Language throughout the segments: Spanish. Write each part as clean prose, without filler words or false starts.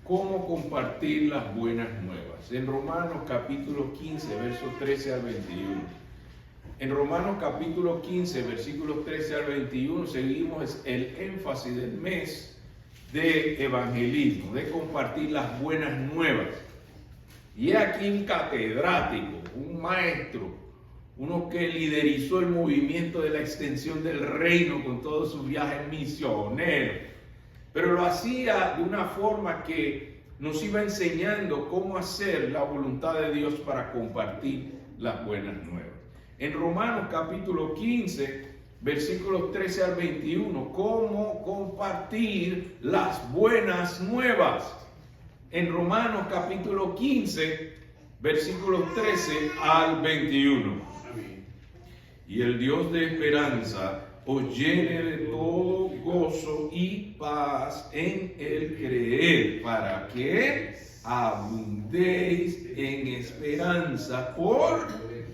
cómo compartir las buenas nuevas. En Romanos capítulo 15, versos 13 al 21. En Romanos capítulo 15, versículos 13 al 21, seguimos el énfasis del mes de evangelismo, de compartir las buenas nuevas. Y es aquí un catedrático, un maestro, uno que liderizó el movimiento de la extensión del reino con todos sus viajes misioneros, pero lo hacía de una forma que nos iba enseñando cómo hacer la voluntad de Dios para compartir las buenas nuevas. En Romanos capítulo 15, versículos 13 al 21, cómo compartir las buenas nuevas. En Romanos capítulo 15, versículos 13 al 21. Y el Dios de esperanza os llene de todo gozo y paz en el creer, para que abundéis en esperanza por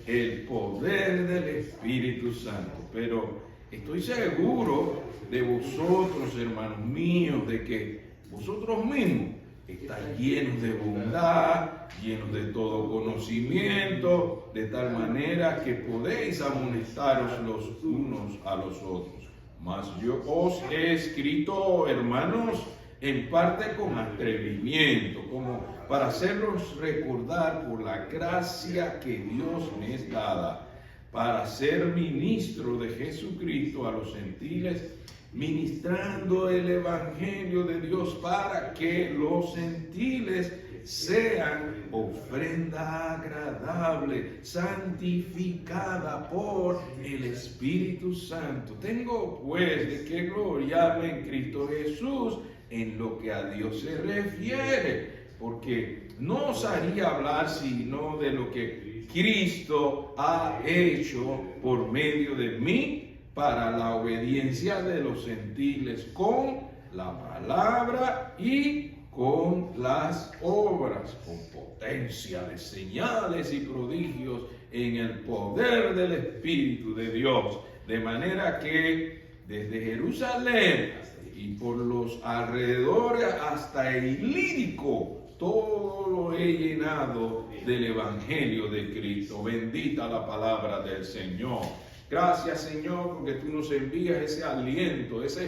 el poder del Espíritu Santo. Pero estoy seguro de vosotros, hermanos míos, de que vosotros mismos estáis llenos de bondad, llenos de todo conocimiento, de tal manera que podéis amonestaros los unos a los otros. Mas yo os he escrito, hermanos, en parte con atrevimiento, como para hacerlos recordar por la gracia que Dios me es dada, para ser ministro de Jesucristo a los gentiles, ministrando el evangelio de Dios para que los gentiles sean ofrenda agradable, santificada por el Espíritu Santo. Tengo pues de qué gloriarme en Cristo Jesús en lo que a Dios se refiere, porque no os haría hablar sino de lo que Cristo ha hecho por medio de mí para la obediencia de los gentiles con la palabra y con las obras, con potencia de señales y prodigios en el poder del Espíritu de Dios, de manera que desde Jerusalén y por los alrededores hasta el Ilírico, todo lo he llenado del Evangelio de Cristo. Bendita la palabra del Señor. Gracias, Señor, porque tú nos envías ese aliento, esa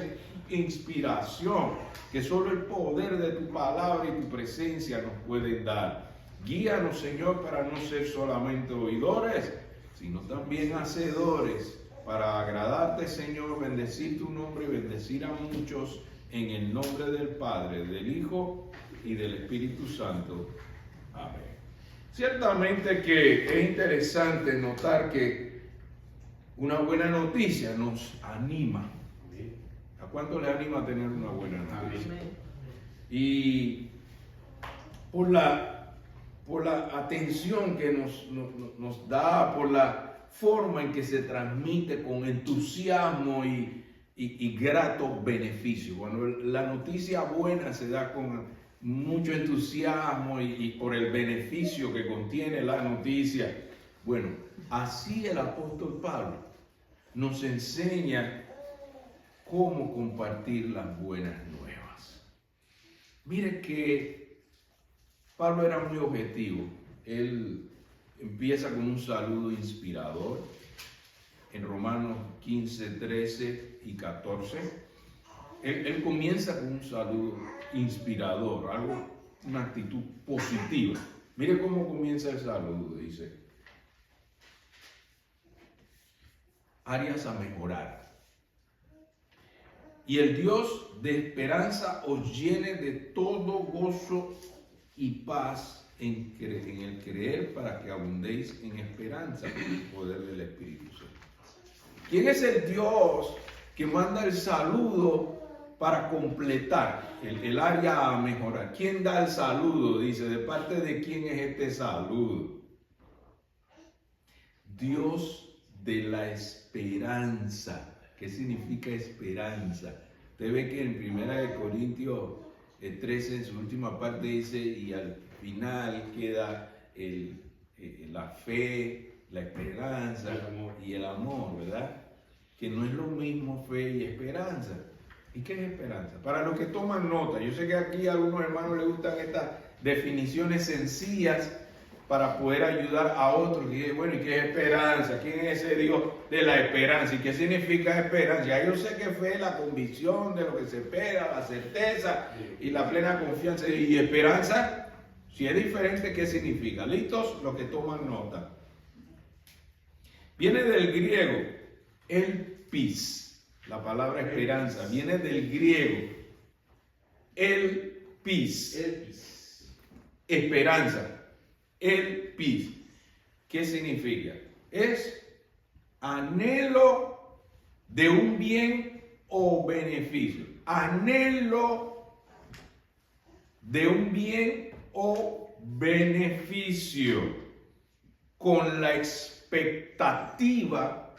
inspiración que solo el poder de tu palabra y tu presencia nos pueden dar. Guíanos, Señor, para no ser solamente oidores, sino también hacedores, para agradarte, Señor, bendecir tu nombre y bendecir a muchos en el nombre del Padre, del Hijo y del Espíritu Santo. Amén. Ciertamente que es interesante notar que una buena noticia nos anima. ¿A cuánto le anima tener una buena noticia? Y por la atención que nos da, por la forma en que se transmite con entusiasmo y grato beneficio. Cuando la noticia buena se da con mucho entusiasmo y por el beneficio que contiene la noticia. Bueno, así el apóstol Pablo nos enseña cómo compartir las buenas nuevas. Mire que Pablo era muy objetivo. Él empieza con un saludo inspirador en Romanos 15, 13 y 14. Él comienza con un saludo inspirador, una actitud positiva. Mire cómo comienza el saludo, dice: áreas a mejorar. Y el Dios de esperanza os llene de todo gozo y paz en el creer, para que abundéis en esperanza por el poder del Espíritu Santo. ¿Quién es el Dios que manda el saludo para completar el área a mejorar? ¿Quién da el saludo? Dice, ¿de parte de quién es este saludo? Dios de la esperanza. ¿Qué significa esperanza? Usted ve que en 1 Corintios 13, en su última parte dice, y al final queda la fe, la esperanza y el amor, ¿verdad? Que no es lo mismo fe y esperanza. ¿Y qué es esperanza? Para los que toman nota, yo sé que aquí a algunos hermanos les gustan estas definiciones sencillas para poder ayudar a otros. Y bueno, ¿y qué es esperanza? ¿Quién es ese Dios de la esperanza? ¿Y qué significa esperanza? Ya yo sé que fe es la convicción de lo que se espera, la certeza y la plena confianza. ¿Y esperanza? Si es diferente, ¿qué significa? ¿Listos? Los que toman nota. Viene del griego, elpis. La palabra esperanza viene del griego, elpis. Esperanza. Elpis. ¿Qué significa? Es anhelo de un bien o beneficio. Anhelo de un bien o beneficio con la expectativa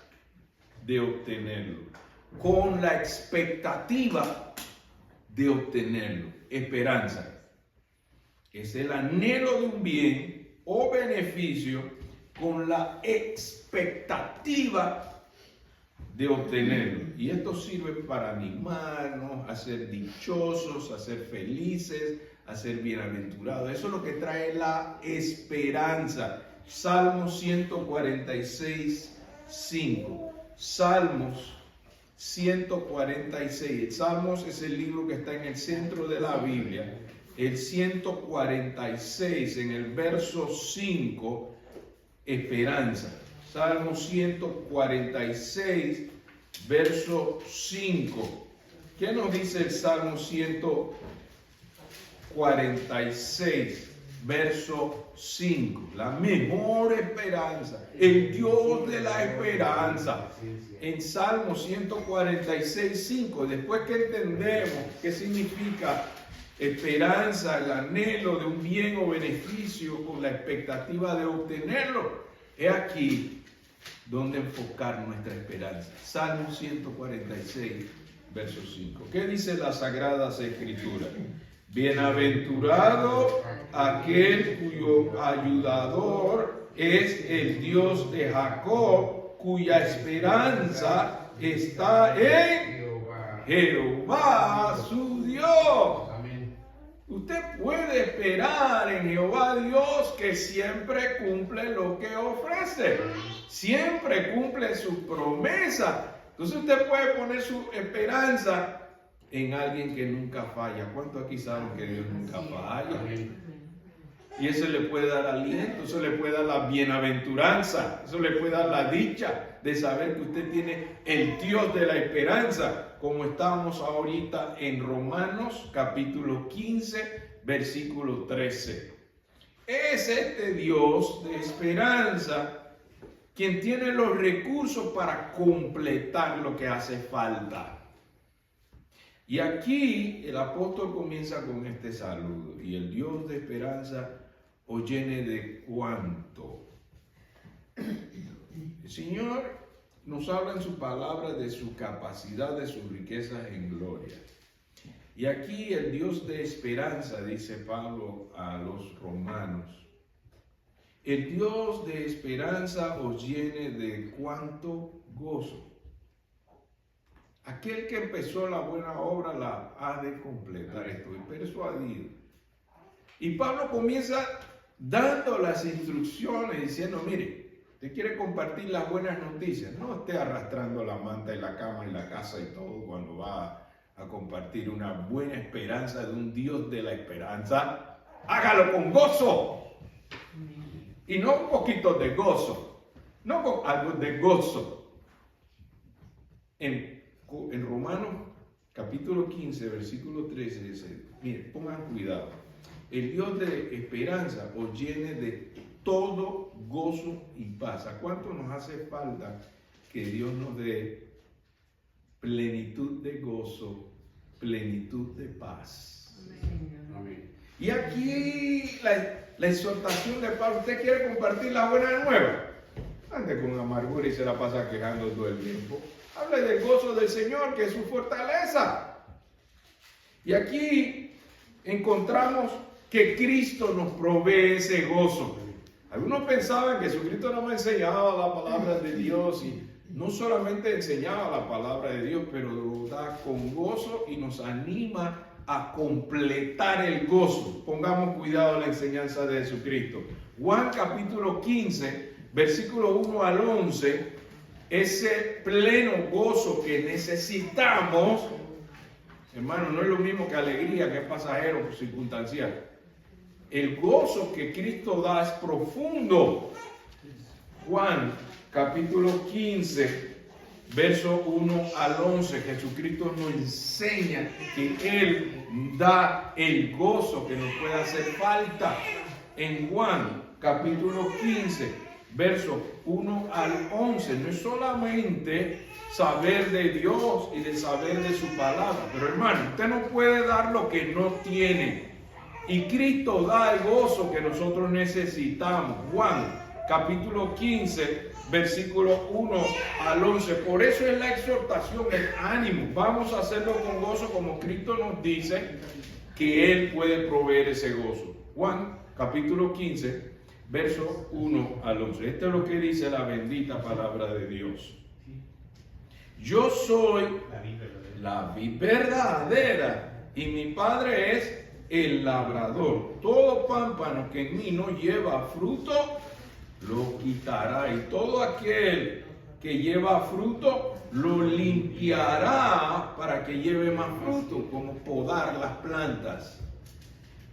de obtenerlo. Con la expectativa de obtenerlo. Esperanza. Es el anhelo de un bien o beneficio con la expectativa de obtenerlo. Y esto sirve para animarnos a ser dichosos, a ser felices, a ser bienaventurados. Eso es lo que trae la esperanza. Salmos 146, 5. Salmos 146. El Salmos es el libro que está en el centro de la Biblia. El 146 en el verso 5, esperanza. Salmo 146, verso 5. ¿Qué nos dice el Salmo 146, verso 5? La mejor esperanza, el Dios de la esperanza. En Salmo 146, 5, después que entendemos qué significa esperanza, el anhelo de un bien o beneficio con la expectativa de obtenerlo, es aquí donde enfocar nuestra esperanza. Salmo 146, verso 5. ¿Qué dice las Sagradas Escrituras? Bienaventurado aquel cuyo ayudador es el Dios de Jacob, cuya esperanza está en Jehová su Dios. Usted puede esperar en Jehová Dios, que siempre cumple lo que ofrece. Siempre cumple su promesa. Entonces usted puede poner su esperanza en alguien que nunca falla. ¿Cuántos aquí saben que Dios nunca falla? Y eso le puede dar aliento, eso le puede dar la bienaventuranza, eso le puede dar la dicha de saber que usted tiene el Dios de la esperanza, como estamos ahorita en Romanos capítulo 15, versículo 13. Es este Dios de esperanza quien tiene los recursos para completar lo que hace falta. Y aquí el apóstol comienza con este saludo: y el Dios de esperanza os llene de cuánto. El Señor nos habla en su palabra de su capacidad, de sus riquezas en gloria. Y aquí el Dios de esperanza, dice Pablo a los romanos, el Dios de esperanza os llene de cuánto gozo. Aquel que empezó la buena obra la ha de completar. Estoy persuadido. Y Pablo comienza dando las instrucciones, diciendo: mire, usted quiere compartir las buenas noticias, no esté arrastrando la manta y la cama y la casa y todo cuando va a compartir una buena esperanza de un Dios de la esperanza. Hágalo con gozo. Y no un poquito de gozo, no con algo de gozo. En Romanos capítulo 15, versículo 13 dice: mire, pongan cuidado. El Dios de esperanza os llene de todo gozo y paz. ¿A cuánto nos hace falta que Dios nos dé plenitud de gozo, plenitud de paz? Amén. Y aquí la exhortación de Pablo: usted quiere compartir la buena nueva, ande con amargura y se la pasa quejando todo el tiempo. Hable del gozo del Señor, que es su fortaleza. Y aquí encontramos que Cristo nos provee ese gozo. Algunos pensaban que Jesucristo no me enseñaba la palabra de Dios y no solamente enseñaba la palabra de Dios, pero lo da con gozo y nos anima a completar el gozo. Pongamos cuidado en la enseñanza de Jesucristo. Juan capítulo 15, versículo 1 al 11, ese pleno gozo que necesitamos, hermano, no es lo mismo que alegría, que es pasajero, circunstancial. El gozo que Cristo da es profundo. Juan capítulo 15, verso 1 al 11, Jesucristo nos enseña que Él da el gozo que nos puede hacer falta. En Juan capítulo 15, verso 1 al 11, no es solamente saber de Dios y de saber de su palabra, pero hermano, usted no puede dar lo que no tiene. Y Cristo da el gozo que nosotros necesitamos. Juan capítulo 15, versículo 1 al 11. Por eso es la exhortación, el ánimo. Vamos a hacerlo con gozo como Cristo nos dice que Él puede proveer ese gozo. Juan capítulo 15, verso 1 al 11. Esto es lo que dice la bendita palabra de Dios. Yo soy la vid verdadera y mi Padre es el labrador. Todo pámpano que en mí no lleva fruto, lo quitará, y todo aquel que lleva fruto, lo limpiará para que lleve más fruto, como podar las plantas.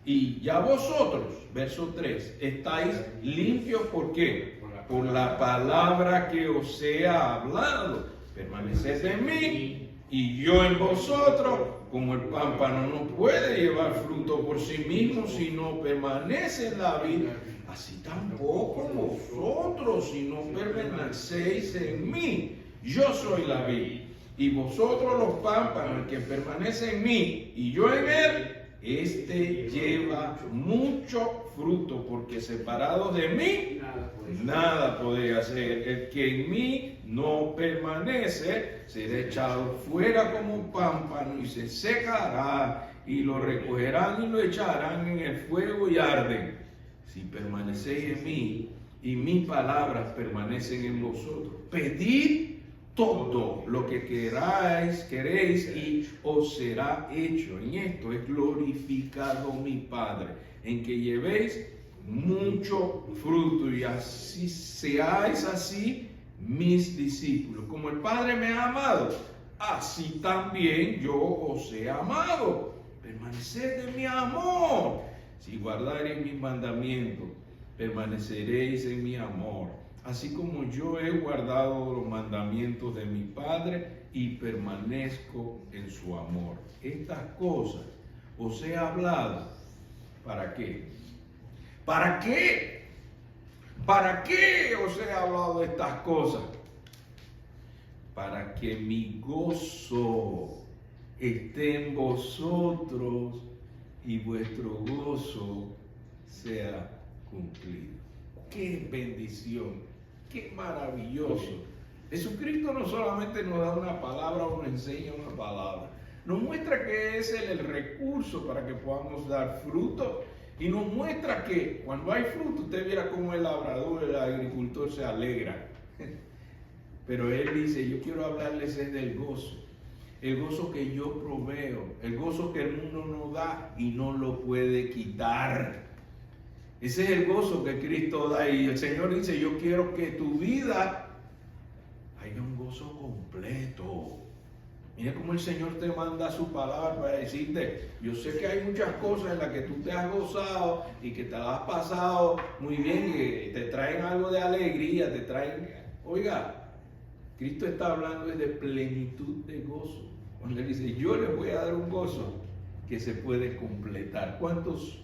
Y ya vosotros, verso 3, estáis limpios, ¿por qué? Por la palabra que os he hablado. Permaneced en mí y yo en vosotros. Como el pámpano no puede llevar fruto por sí mismo si no permanece en la vid, así tampoco vosotros si no permanecéis en mí. Yo soy la vid y vosotros los pámpanos. El que permanece en mí y yo en él, este lleva mucho fruto, porque separados de mí nada podéis hacer. El que en mí no permanece será echado fuera como un pámpano y se secará, y lo recogerán y lo echarán en el fuego y arden. Si permanecéis en mí y mis palabras permanecen en vosotros, pedid todo lo que queréis y os será hecho. En esto es glorificado mi Padre, en que llevéis mucho fruto y así seáis así mis discípulos. Como el Padre me ha amado, así también yo os he amado. Permaneced en mi amor. Si guardareis mis mandamientos, permaneceréis en mi amor, así como yo he guardado los mandamientos de mi Padre y permanezco en su amor. Estas cosas os he hablado. ¿Para qué? ¿Para qué? ¿Para qué os he hablado de estas cosas? Para que mi gozo esté en vosotros y vuestro gozo sea cumplido. ¡Qué bendición! ¡Qué maravilloso! Jesucristo no solamente nos da una palabra o nos enseña una palabra, nos muestra que es el recurso para que podamos dar fruto, y nos muestra que cuando hay fruto, usted viera cómo el labrador, el agricultor se alegra. Pero Él dice, yo quiero hablarles del gozo. El gozo que yo proveo, el gozo que el mundo no da y no lo puede quitar. Ese es el gozo que Cristo da, y el Señor dice, yo quiero que tu vida haya un gozo completo. Mira cómo el Señor te manda su palabra para decirte, yo sé que hay muchas cosas en las que tú te has gozado y que te las has pasado muy bien, que te traen algo de alegría, te traen, oiga, Cristo está hablando de plenitud de gozo. Cuando Él dice, yo les voy a dar un gozo que se puede completar. ¿Cuántos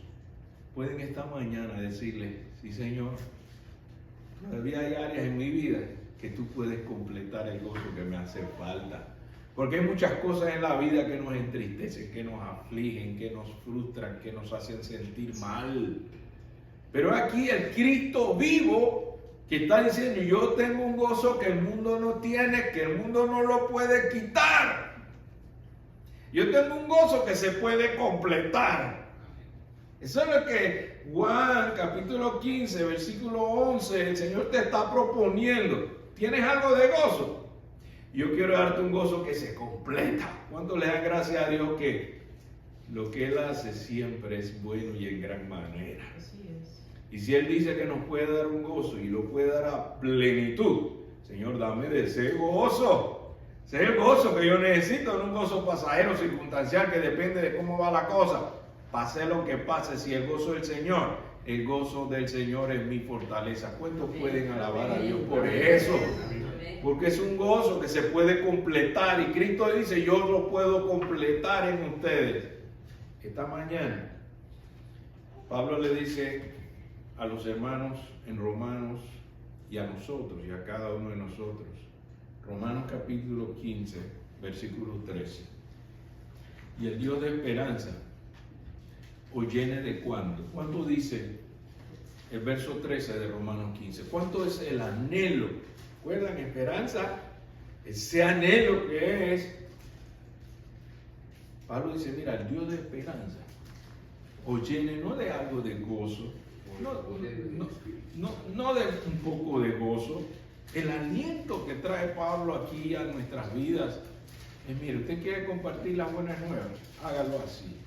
pueden esta mañana decirle, sí Señor, todavía hay áreas en mi vida que tú puedes completar el gozo que me hace falta? Porque hay muchas cosas en la vida que nos entristecen, que nos afligen, que nos frustran, que nos hacen sentir mal. Pero aquí el Cristo vivo que está diciendo, yo tengo un gozo que el mundo no tiene, que el mundo no lo puede quitar. Yo tengo un gozo que se puede completar. Eso es lo que Juan capítulo 15, versículo 11, el Señor te está proponiendo. ¿Tienes algo de gozo? Yo quiero darte un gozo que se completa. ¿Cuánto le dan gracias a Dios que lo que Él hace siempre es bueno y en gran manera? Así es. Y si Él dice que nos puede dar un gozo y lo puede dar a plenitud, Señor, dame de ese gozo. Ese es el gozo que yo necesito, no un gozo pasajero, circunstancial, que depende de cómo va la cosa. Pase lo que pase, si el gozo del Señor, el gozo del Señor es mi fortaleza. ¿Cuántos pueden alabar a Dios por eso? Porque es un gozo que se puede completar. Y Cristo dice, yo lo puedo completar en ustedes. Esta mañana, Pablo le dice a los hermanos en Romanos y a nosotros y a cada uno de nosotros. Romanos capítulo 15, versículo 13. Y el Dios de esperanza os llene de cuánto. ¿Cuánto dice el verso 13 de Romanos 15? ¿Cuánto es el anhelo? ¿Recuerdan? Esperanza, ese anhelo que es. Pablo dice, mira, el Dios de esperanza os llene no de algo de gozo, no de un poco de gozo. El aliento que trae Pablo aquí a nuestras vidas es, mire, usted quiere compartir las buenas nuevas, hágalo así.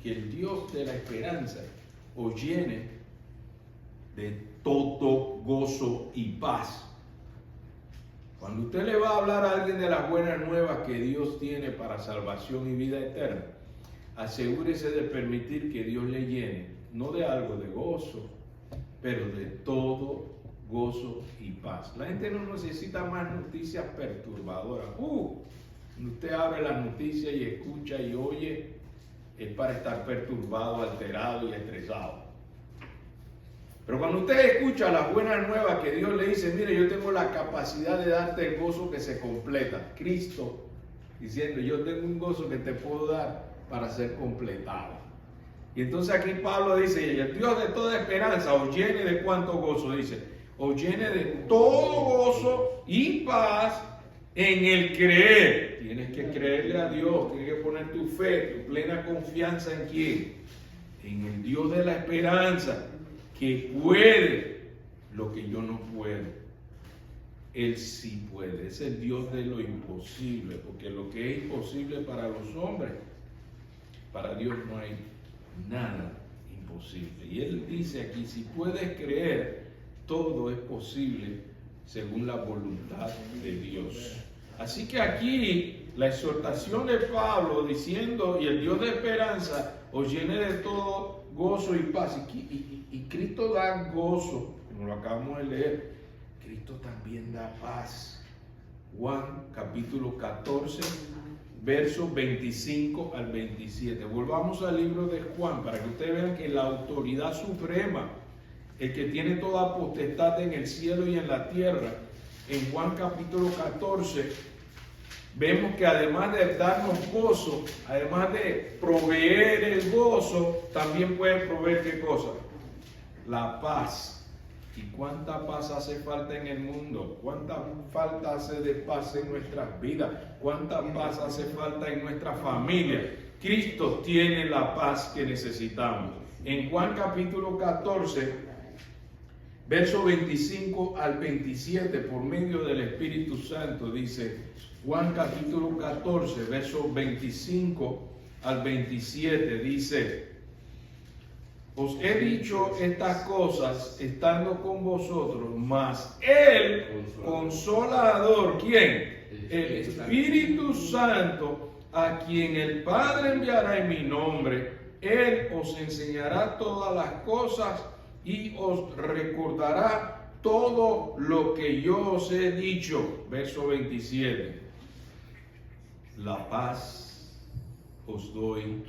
Que el Dios de la esperanza os llene de todo gozo y paz. Cuando usted le va a hablar a alguien de las buenas nuevas que Dios tiene para salvación y vida eterna, asegúrese de permitir que Dios le llene, no de algo de gozo, pero de todo gozo y paz. La gente no necesita más noticias perturbadoras. Usted abre las noticias y escucha y oye, es para estar perturbado, alterado y estresado. Pero cuando usted escucha las buenas nuevas que Dios le dice, mire, yo tengo la capacidad de darte el gozo que se completa. Cristo diciendo, yo tengo un gozo que te puedo dar para ser completado. Y entonces aquí Pablo dice, y el Dios de toda esperanza os llene de cuánto gozo, dice, os llene de todo gozo y paz en el creer. Tienes que creerle a Dios, tienes que poner tu fe, tu plena confianza en quién, en el Dios de la esperanza, que puede lo que yo no puedo. Él sí puede, es el Dios de lo imposible, porque lo que es imposible para los hombres, para Dios no hay nada imposible. Y Él dice aquí, si puedes creer, todo es posible según la voluntad de Dios. Así que aquí la exhortación de Pablo diciendo, y el Dios de esperanza os llene de todo gozo y paz. Y Cristo da gozo, como lo acabamos de leer. Cristo también da paz. Juan capítulo 14, versos 25 al 27. Volvamos al libro de Juan para que ustedes vean que la autoridad suprema, el que tiene toda potestad en el cielo y en la tierra, en Juan capítulo 14, vemos que además de darnos gozo, además de proveer el gozo, también puede proveer ¿qué cosa? La paz. ¿Y cuánta paz hace falta en el mundo? ¿Cuánta falta hace de paz en nuestras vidas? ¿Cuánta paz hace falta en nuestra familia? Cristo tiene la paz que necesitamos. En Juan capítulo 14, verso 25 al 27, por medio del Espíritu Santo, dice Juan capítulo 14, verso 25 al 27, dice: os he dicho estas cosas estando con vosotros, mas el Consolador, ¿quién? El Espíritu Santo, a quien el Padre enviará en mi nombre, Él os enseñará todas las cosas y os recordará todo lo que yo os he dicho. Verso 27. La paz os doy,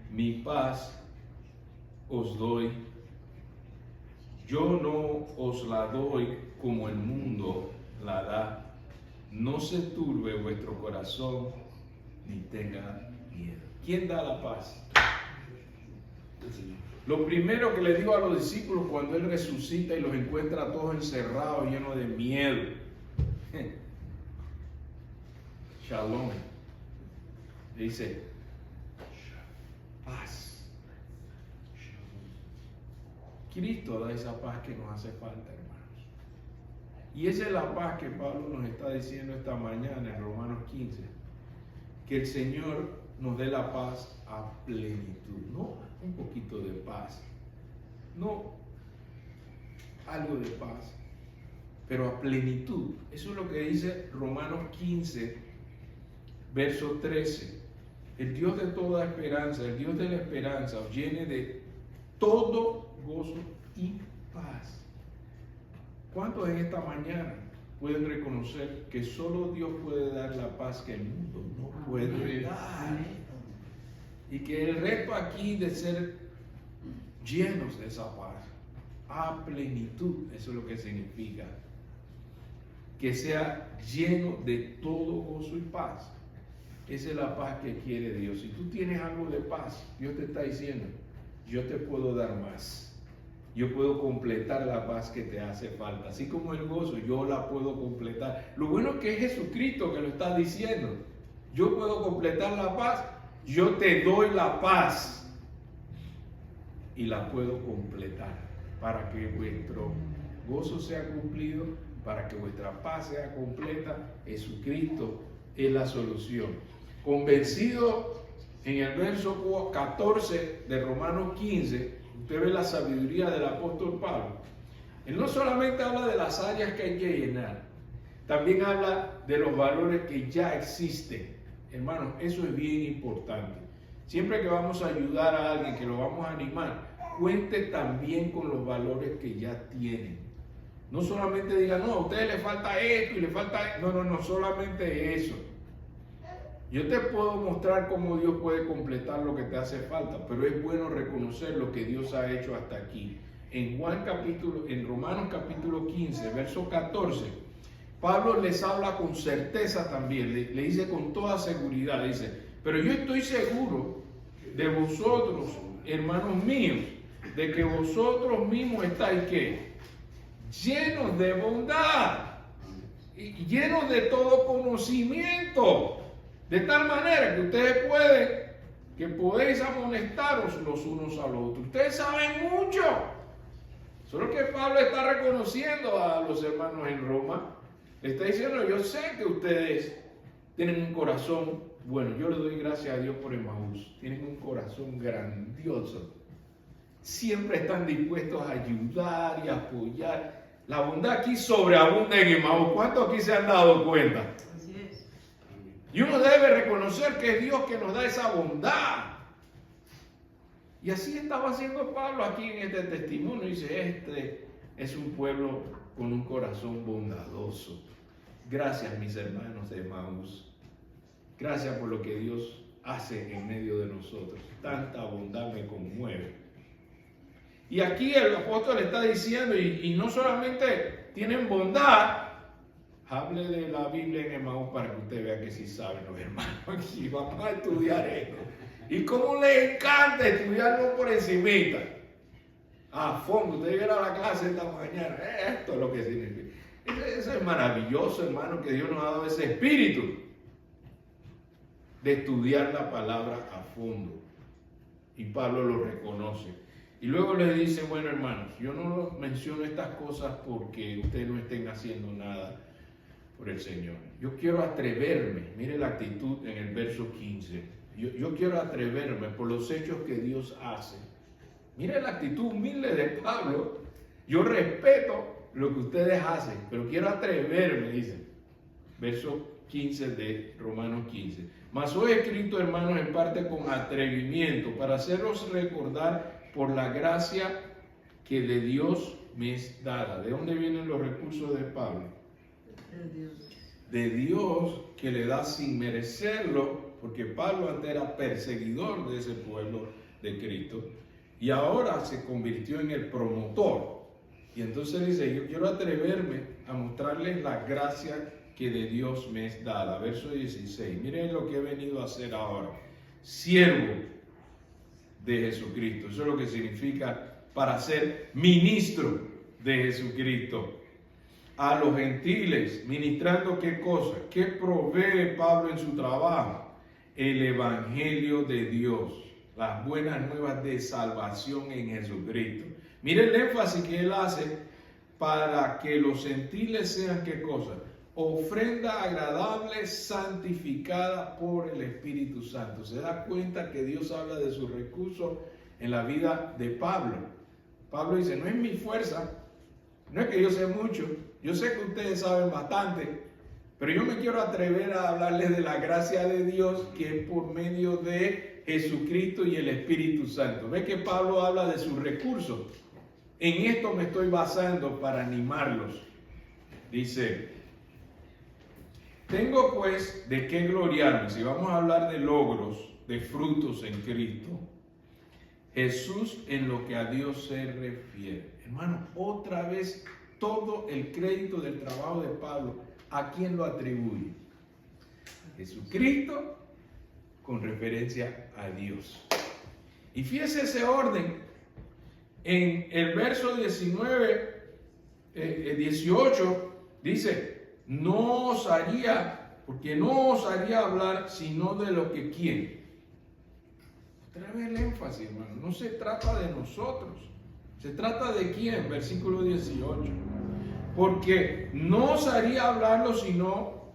mi paz os doy. Yo no os la doy como el mundo la da. No se turbe vuestro corazón ni tenga miedo. ¿Quién da la paz? El Señor. Lo primero que le digo a los discípulos cuando Él resucita y los encuentra a todos encerrados, llenos de miedo: Shalom. Dice: paz. Cristo da esa paz que nos hace falta, hermanos. Y esa es la paz que Pablo nos está diciendo esta mañana en Romanos 15. Que el Señor nos dé la paz a plenitud, no un poquito de paz, no algo de paz, pero a plenitud. Eso es lo que dice Romanos 15, verso 13. El Dios de toda esperanza, el Dios de la esperanza, os llene de todo gozo y paz. ¿Cuántos en esta mañana pueden reconocer que solo Dios puede dar la paz que el mundo no puede dar? Y que el reto aquí de ser llenos de esa paz, a plenitud, eso es lo que significa. Que sea lleno de todo gozo y paz. Esa es la paz que quiere Dios. Si tú tienes algo de paz, Dios te está diciendo, yo te puedo dar más. Yo puedo completar la paz que te hace falta. Así como el gozo, yo la puedo completar. Lo bueno es que es Jesucristo que lo está diciendo. Yo puedo completar la paz. Yo te doy la paz. Y la puedo completar. Para que vuestro gozo sea cumplido. Para que vuestra paz sea completa. Jesucristo es la solución. Convencido en el verso 14 de Romanos 15. Usted ve la sabiduría del apóstol Pablo. Él no solamente habla de las áreas que hay que llenar, también habla de los valores que ya existen. Hermanos, eso es bien importante. Siempre que vamos a ayudar a alguien, que lo vamos a animar, cuente también con los valores que ya tienen. No solamente diga, no, a ustedes les falta esto y le falta... No, solamente eso. Yo te puedo mostrar cómo Dios puede completar lo que te hace falta, pero es bueno reconocer lo que Dios ha hecho hasta aquí. En Romanos capítulo 15, verso 14, Pablo les habla con certeza también, le dice con toda seguridad, dice, pero yo estoy seguro de vosotros, hermanos míos, de que vosotros mismos estáis, ¿qué? Llenos de bondad y llenos de todo conocimiento. De tal manera que ustedes podéis amonestaros los unos a los otros. Ustedes saben mucho. Solo que Pablo está reconociendo a los hermanos en Roma. Le está diciendo, yo sé que ustedes tienen un corazón bueno. Yo les doy gracias a Dios por Emaús. Tienen un corazón grandioso. Siempre están dispuestos a ayudar y apoyar. La bondad aquí sobreabunda en Emaús. ¿Cuántos aquí se han dado cuenta? Y uno debe reconocer que es Dios que nos da esa bondad. Y así estaba haciendo Pablo aquí en este testimonio. Dice, este es un pueblo con un corazón bondadoso. Gracias, mis hermanos de Emaús. Gracias por lo que Dios hace en medio de nosotros. Tanta bondad me conmueve. Y aquí el apóstol está diciendo, y no solamente tienen bondad, hable de la Biblia en Emaús para que usted vea que sí saben los hermanos. Y vamos a estudiar esto. Y cómo les encanta estudiarlo por encimita. A fondo. Usted viera la clase esta mañana. Esto es lo que significa. Eso es maravilloso, hermano, que Dios nos ha dado ese espíritu de estudiar la palabra a fondo. Y Pablo lo reconoce. Y luego les dice, bueno, hermanos, yo no menciono estas cosas porque ustedes no estén haciendo nada por el Señor. Yo quiero atreverme, mire la actitud en el verso 15. Yo quiero atreverme por los hechos que Dios hace. Mire la actitud humilde de Pablo. Yo respeto lo que ustedes hacen, pero quiero atreverme, dice. Verso 15 de Romanos 15. Mas os he escrito, hermanos, en parte con atrevimiento, para haceros recordar por la gracia que de Dios me es dada. ¿De dónde vienen los recursos de Pablo? De Dios, que le da sin merecerlo, porque Pablo antes era perseguidor de ese pueblo de Cristo y ahora se convirtió en el promotor. Y entonces dice, yo quiero atreverme a mostrarles la gracia que de Dios me es dada. Verso 16, miren lo que he venido a hacer ahora. Siervo de Jesucristo. Eso es lo que significa para ser ministro de Jesucristo. A los gentiles, ministrando ¿qué cosa? ¿Qué provee Pablo en su trabajo? El evangelio de Dios, las buenas nuevas de salvación en Jesucristo. Mire el énfasis que él hace para que los gentiles sean, ¿qué cosa? Ofrenda agradable, santificada por el Espíritu Santo. Se da cuenta que Dios habla de sus recursos en la vida de Pablo. Pablo dice, no es mi fuerza, no es que yo sé mucho, yo sé que ustedes saben bastante, pero yo me quiero atrever a hablarles de la gracia de Dios que es por medio de Jesucristo y el Espíritu Santo. ¿Ve que Pablo habla de sus recursos? En esto me estoy basando para animarlos. Dice, tengo pues de qué gloriarme. Si vamos a hablar de logros, de frutos en Cristo, Jesús en lo que a Dios se refiere. Hermano, otra vez todo el crédito del trabajo de Pablo, ¿a quién lo atribuye? Jesucristo con referencia a Dios. Y fíjese ese orden. En el verso 18 dice, no osaría, porque no osaría hablar sino de lo que quiere. Otra vez el énfasis, hermano, no se trata de nosotros, se trata de quién, versículo 18. Porque no osaría hablarlo sino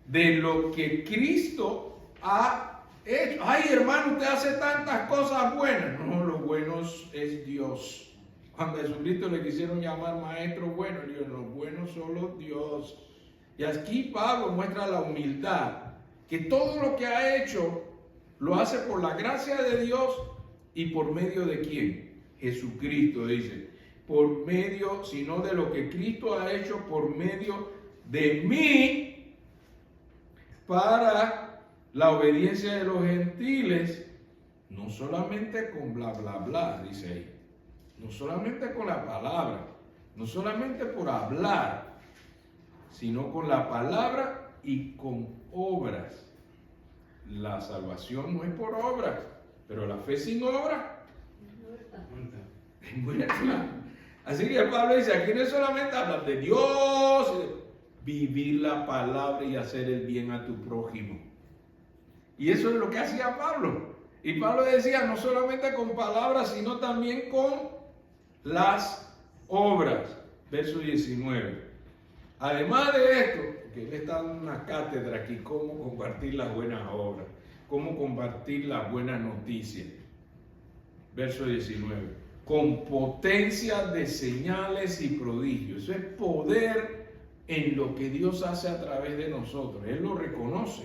de lo que Cristo ha hecho. Ay, hermano, usted hace tantas cosas buenas. No, lo bueno es Dios. Cuando a Jesucristo le quisieron llamar maestro bueno, él dijo, lo bueno solo Dios. Y aquí Pablo muestra la humildad, que todo lo que ha hecho lo hace por la gracia de Dios y por medio de quién? Jesucristo, dice. Por medio, sino de lo que Cristo ha hecho por medio de mí, para la obediencia de los gentiles, no solamente con bla, bla, bla, dice ahí. No solamente con la palabra, no solamente por hablar, sino con la palabra y con obras. La salvación no es por obras, pero la fe sin obras es muerta. Así que Pablo dice, aquí no es solamente hablar de Dios, vivir la palabra y hacer el bien a tu prójimo. Y eso es lo que hacía Pablo. Y Pablo decía, no solamente con palabras, sino también con las obras. Verso 19. Además de esto, que él está dando una cátedra aquí, cómo compartir las buenas obras, cómo compartir las buenas noticias. Verso 19. Con potencia de señales y prodigios. Eso es poder en lo que Dios hace a través de nosotros. Él lo reconoce.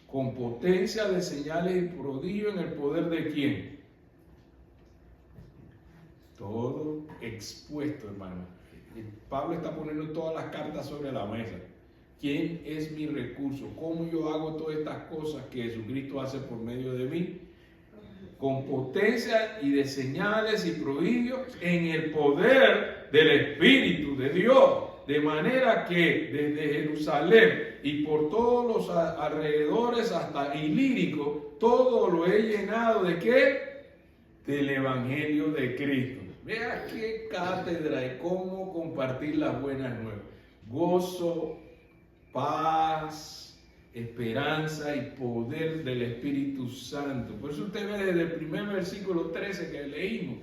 Con potencia de señales y prodigios en el poder de quién. Todo expuesto, hermano. Pablo está poniendo todas las cartas sobre la mesa. ¿Quién es mi recurso? ¿Cómo yo hago todas estas cosas que Jesucristo hace por medio de mí? Con potencia y de señales y prodigios en el poder del Espíritu de Dios. De manera que desde Jerusalén y por todos los alrededores hasta Ilírico, todo lo he llenado ¿de qué? Del Evangelio de Cristo. Vea qué cátedra y cómo compartir las buenas nuevas. Gozo, paz, esperanza y poder del Espíritu Santo. Por eso usted ve desde el primer versículo 13 que leímos,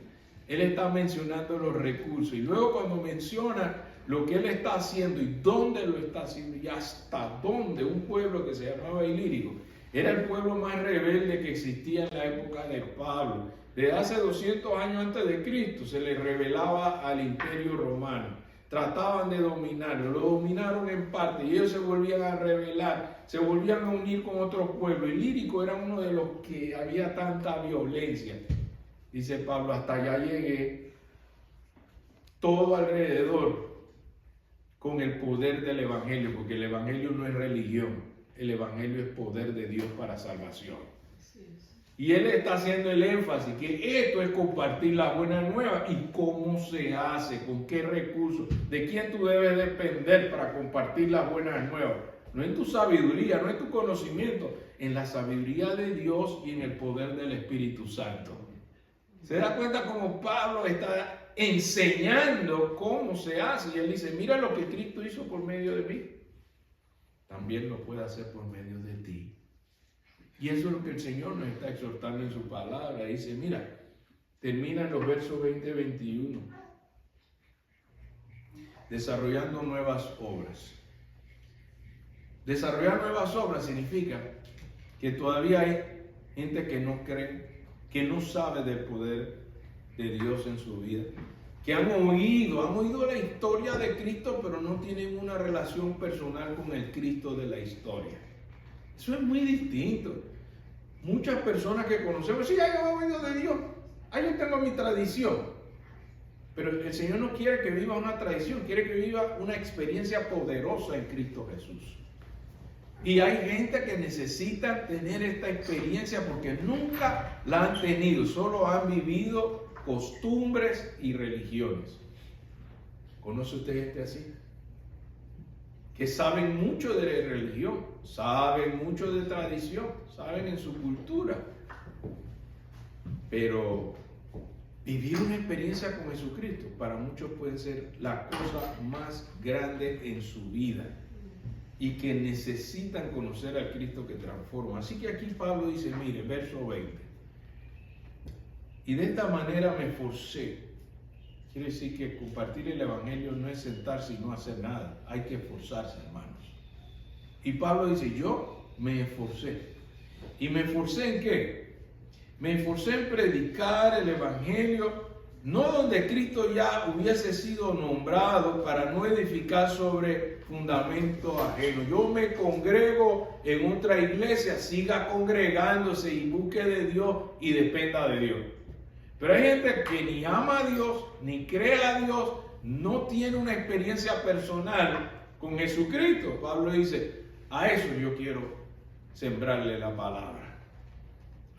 él está mencionando los recursos. Y luego cuando menciona lo que él está haciendo y dónde lo está haciendo y hasta dónde, un pueblo que se llamaba Ilírico, era el pueblo más rebelde que existía en la época de Pablo. Desde hace 200 años antes de Cristo se le rebelaba al imperio romano. Trataban de dominarlo, lo dominaron en parte y ellos se volvían a rebelar, se volvían a unir con otros pueblos. Ilírico era uno de los que había tanta violencia. Dice Pablo, hasta allá llegué, todo alrededor, con el poder del Evangelio, porque el Evangelio no es religión, el Evangelio es poder de Dios para salvación. Y él está haciendo el énfasis que esto es compartir la buena nueva. ¿Y cómo se hace? ¿Con qué recursos? ¿De quién tú debes depender para compartir las buenas nuevas? No en tu sabiduría, no en tu conocimiento, en la sabiduría de Dios y en el poder del Espíritu Santo. ¿Se da cuenta cómo Pablo está enseñando cómo se hace? Y él dice, mira lo que Cristo hizo por medio de mí. También lo puede hacer por medio de ti. Y eso es lo que el Señor nos está exhortando en su palabra. Dice, mira, termina en los versos 20 y 21. desarrollando nuevas obras. Desarrollar nuevas obras significa que todavía hay gente que no cree, que no sabe del poder de Dios en su vida, que han oído la historia de Cristo, pero no tienen una relación personal con el Cristo de la historia. Eso es muy distinto. Muchas personas que conocemos, sí, yo he oído de Dios, ahí yo tengo mi tradición. Pero el Señor no quiere que viva una tradición, quiere que viva una experiencia poderosa en Cristo Jesús. Y hay gente que necesita tener esta experiencia porque nunca la han tenido, solo han vivido costumbres y religiones. ¿Conoce usted gente así? Que saben mucho de religión, saben mucho de tradición, saben en su cultura, pero vivir una experiencia con Jesucristo para muchos puede ser la cosa más grande en su vida y que necesitan conocer al Cristo que transforma. Así que aquí Pablo dice, mire, verso 20, y de esta manera me esforcé. Quiere decir que compartir el Evangelio no es sentarse y no hacer nada, hay que esforzarse, hermanos. Y Pablo dice, yo me esforcé. ¿Y me esforcé en qué? Me esforcé en predicar el Evangelio, no donde Cristo ya hubiese sido nombrado, para no edificar sobre fundamento ajeno. Yo me congrego en otra iglesia, siga congregándose y busque de Dios y dependa de Dios. Pero hay gente que ni ama a Dios, ni cree a Dios, no tiene una experiencia personal con Jesucristo. Pablo dice, a eso yo quiero sembrarle la palabra.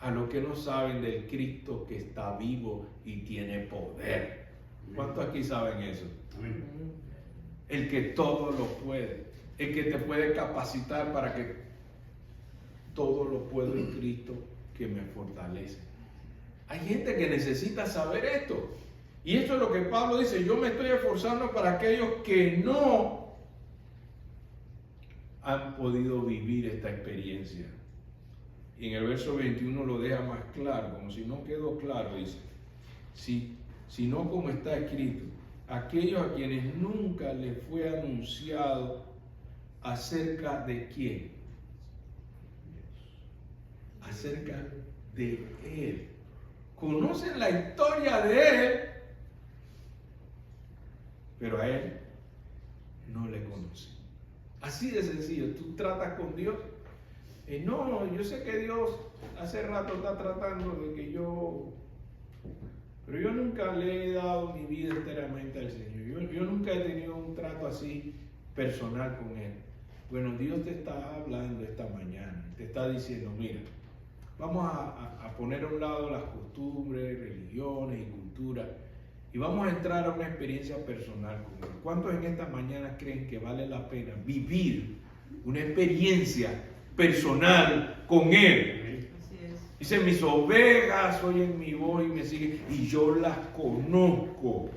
A los que no saben del Cristo que está vivo y tiene poder. ¿Cuántos aquí saben eso? Amén. El que todo lo puede, el que te puede capacitar para que todo lo puedo en Cristo que me fortalece. Hay gente que necesita saber esto. Y esto es lo que Pablo dice, yo me estoy esforzando para aquellos que no han podido vivir esta experiencia. Y en el verso 21 lo deja más claro, como si no quedó claro, dice, sino como está escrito, aquellos a quienes nunca les fue anunciado acerca de quién, acerca de Él. Conocen la historia de Él, pero a Él no le conocen. Así de sencillo, tú tratas con Dios. No, yo sé que Dios hace rato está tratando de que pero yo nunca le he dado mi vida enteramente al Señor. Yo nunca he tenido un trato así personal con Él. Bueno, Dios te está hablando esta mañana, te está diciendo, mira, vamos a poner a un lado las costumbres, religiones y culturas y vamos a entrar a una experiencia personal con Él. ¿Cuántos en esta mañana creen que vale la pena vivir una experiencia personal con Él? Así es. Dice, mis ovejas oyen mi voz y me siguen, y yo las conozco.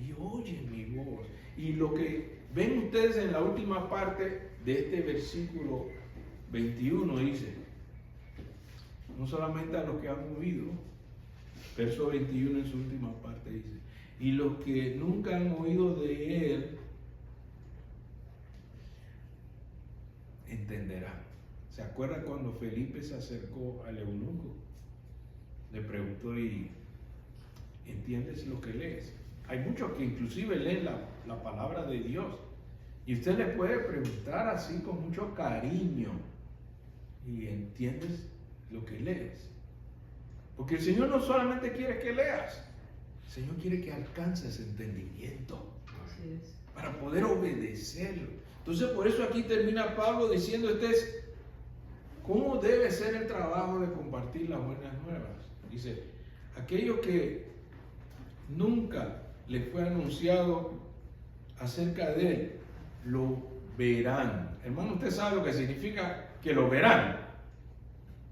Y oyen mi voz. Y lo que ven ustedes en la última parte de este versículo 21 dice, no solamente a los que han oído, verso 21 en su última parte dice, y los que nunca han oído de Él, entenderán. ¿Se acuerda cuando Felipe se acercó al eunuco? Le preguntó, ¿y entiendes lo que lees? Hay muchos que inclusive leen la palabra de Dios. Y usted le puede preguntar así con mucho cariño, ¿y entiendes lo que lees? Porque el Señor no solamente quiere que leas, el Señor quiere que alcances entendimiento. Así es. Para poder obedecerlo. Entonces por eso aquí termina Pablo diciendo, ¿cómo debe ser el trabajo de compartir las buenas nuevas? Dice, aquellos que nunca les fue anunciado acerca de Él, lo verán. Hermano, usted sabe lo que significa que lo verán.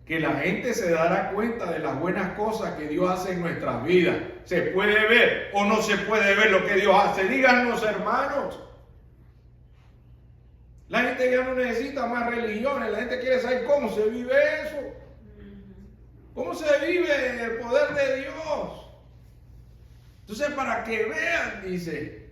Que la gente se dará cuenta de las buenas cosas que Dios hace en nuestras vidas. ¿Se puede ver o no se puede ver lo que Dios hace? Díganos, hermanos. La gente ya no necesita más religiones, la gente quiere saber cómo se vive eso. ¿Cómo se vive el poder de Dios? Entonces, para que vean, dice,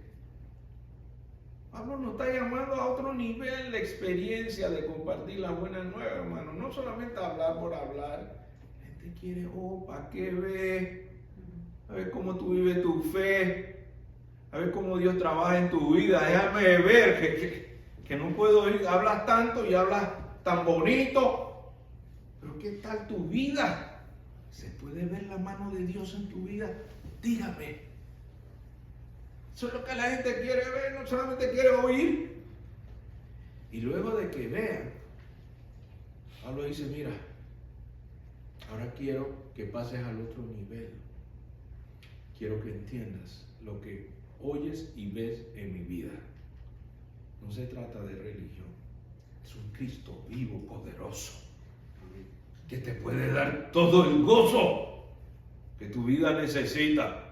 Pablo nos está llamando a otro nivel de experiencia, de compartir las buenas nuevas, hermano. No solamente hablar por hablar. La gente quiere, ¿para qué ves? A ver cómo tú vives tu fe. A ver cómo Dios trabaja en tu vida. Déjame ver que no puedo ir. Hablas tanto y hablas tan bonito. Pero ¿qué tal tu vida? ¿Se puede ver la mano de Dios en tu vida? Dígame. Eso es lo que la gente quiere ver, no solamente quiere oír. Y luego de que vean, Pablo dice, mira, ahora quiero que pases al otro nivel. Quiero que entiendas lo que oyes y ves en mi vida. No se trata de religión. Es un Cristo vivo, poderoso, que te puede dar todo el gozo que tu vida necesita.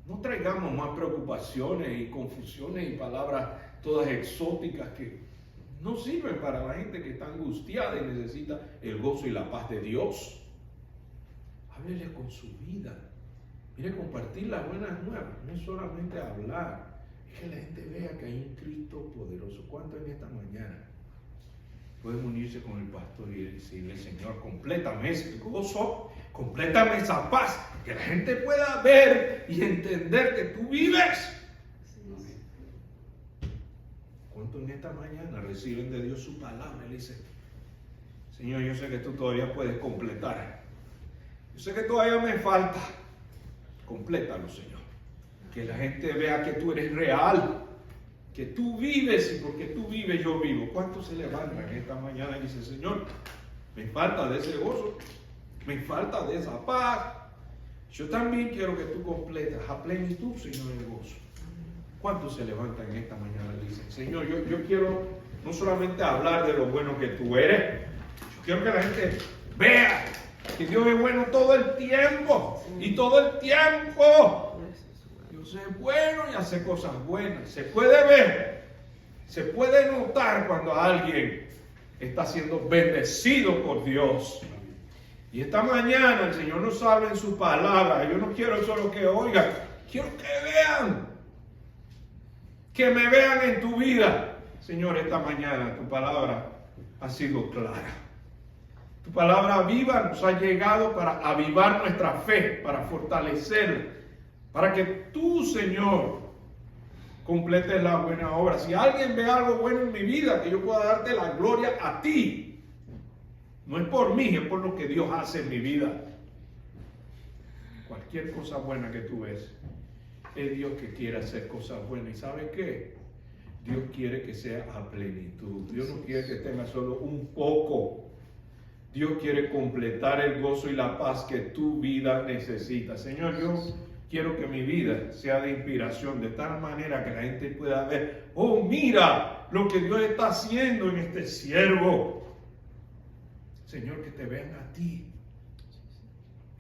No traigamos más preocupaciones y confusiones y palabras todas exóticas que no sirven para la gente que está angustiada y necesita el gozo y la paz de Dios. Háblele con su vida. Mire, compartir las buenas nuevas no es solamente hablar, es que la gente vea que hay un Cristo poderoso. ¿Cuánto en esta mañana pueden unirse con el pastor y decirle, Señor, complétame ese gozo, complétame esa paz, que la gente pueda ver y entender que tú vives? ¿Cuánto en esta mañana reciben de Dios su palabra y le dicen, Señor, yo sé que tú todavía puedes completar, yo sé que todavía me falta, complétalo, Señor, que la gente vea que tú eres real, que tú vives, y porque tú vives yo vivo? ¿Cuántos se levantan esta mañana y dicen, Señor, me falta de ese gozo, me falta de esa paz? Yo también quiero que tú completas a plenitud, Señor, el gozo. ¿Cuántos se levantan esta mañana y dicen, Señor, yo quiero no solamente hablar de lo bueno que tú eres, yo quiero que la gente vea que Dios es bueno todo el tiempo, y todo el tiempo Dios es bueno y hace cosas buenas. Se puede ver, se puede notar cuando alguien está siendo bendecido por Dios. Y esta mañana el Señor nos habla en su palabra. Yo no quiero solo que oigan, quiero que vean, que me vean en tu vida. Señor, esta mañana tu palabra ha sido clara. Tu palabra viva nos ha llegado para avivar nuestra fe, para fortalecerla, para que tú, Señor, completes la buena obra. Si alguien ve algo bueno en mi vida, que yo pueda darte la gloria a ti. No es por mí, es por lo que Dios hace en mi vida. Cualquier cosa buena que tú ves, es Dios que quiere hacer cosas buenas. ¿Y sabe qué? Dios quiere que sea a plenitud. Dios no quiere que tenga solo un poco. Dios quiere completar el gozo y la paz que tu vida necesita. Señor, yo quiero que mi vida sea de inspiración, de tal manera que la gente pueda ver, oh, mira lo que Dios está haciendo en este siervo. Señor, que te vean a ti,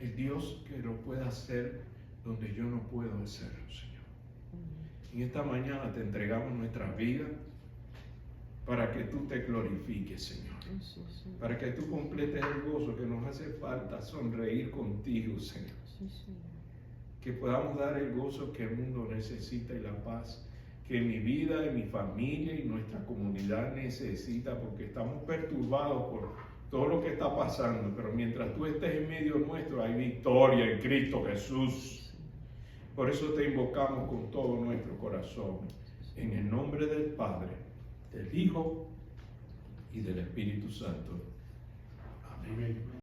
el Dios que lo pueda hacer donde yo no puedo hacerlo, Señor. En esta mañana te entregamos nuestra vida para que tú te glorifiques, Señor. Para que tú completes el gozo que nos hace falta, sonreír contigo, Señor. Que podamos dar el gozo que el mundo necesita y la paz que mi vida, y mi familia y nuestra comunidad necesita, porque estamos perturbados por todo lo que está pasando, pero mientras tú estés en medio nuestro hay victoria en Cristo Jesús. Por eso te invocamos con todo nuestro corazón, en el nombre del Padre, del Hijo y del Espíritu Santo. Amén.